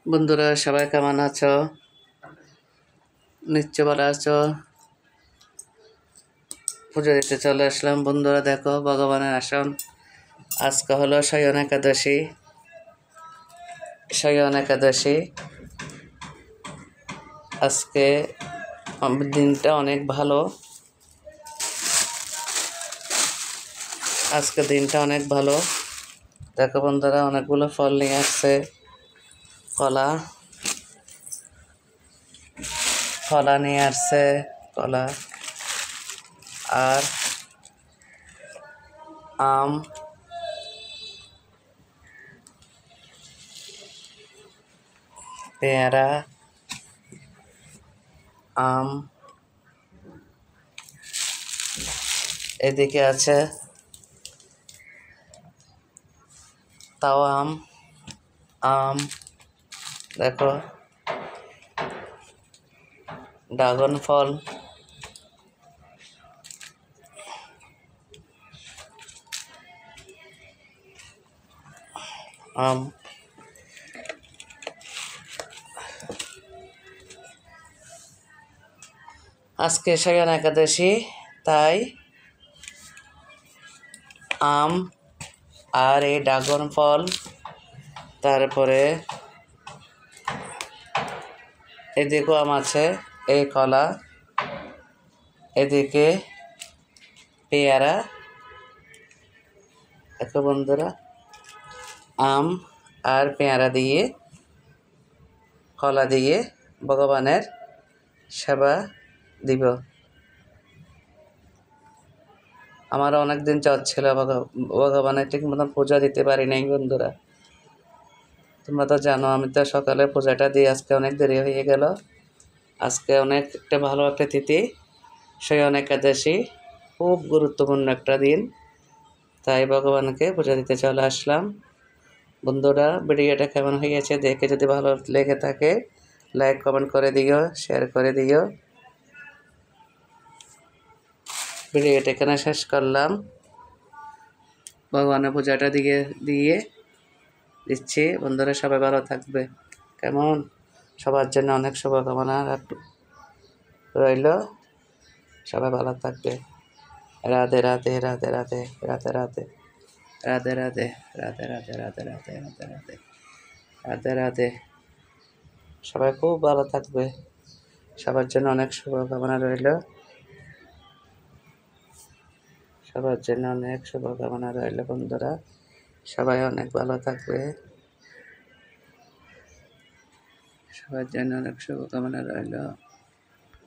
বন্ধুরা সবাই কেমন আছো? নিশ্চয় ভালো আছো। পুজো দিতে চলে আসলাম। বন্ধুরা দেখো ভগবানের আসন। আজকে হলো শয়ন একাদশী। আজকে দিনটা অনেক ভালো। দেখো বন্ধুরা অনেকগুলো ফল নিয়ে আসছে। কলা নিয়ে আসছে, কলা আর আম, পেয়ারা, আম, এদিকে আছে তাও আম, দেখো ড্রাগন ফল, আম, আজকে শয়ন একাদশী, তাই আম আর এই ড্রাগন ফল, তারপরে এদিকেও আম আছে, এই কলা, এদিকে পেয়ারা। দেখো বন্ধুরা আম আর পেয়ারা দিয়ে, কলা দিয়ে ভগবানের সেবা দিব। আমার অনেক দিন ছিল ভগবানের ঠিক মতন পূজা দিতে পারি নাই বন্ধুরা। তোমরা তো জানো আমি তো সকালে পূজাটা দিয়ে আজকে অনেক দেরি হয়ে গেল। আজকে একটা ভালো একটা তিথি, শয়ন একাদশী, খুব গুরুত্বপূর্ণ একটা দিন, তাই ভগবানকে পূজা দিতে চলে আসলাম। বন্ধুরা ভিডিওটা কেমন হয়েছে দেখে যদি ভালো লেগে থাকে লাইক কমেন্ট করে দিও, শেয়ার করে দিও। ভিডিওটা এখানে শেষ করলাম। ভগবানের পূজাটা দিয়ে দিচ্ছি। বন্ধুরা সবাই ভালো থাকবে। কেমন? সবার জন্য অনেক শুভকামনা রইল। সবাই ভালো থাকবে। রাধে রাধে রাধে রাধে রাধে রাধে রাধে রাধে রাধে রাধে রাধে রাধে রাধে রাধে রাধে রাধে। সবাই খুব ভালো থাকবে। সবার জন্য অনেক শুভকামনা রইল। বন্ধুরা সবাই অনেক ভালো থাকবে। সবার জন্য অনেক শুভকামনা রইল।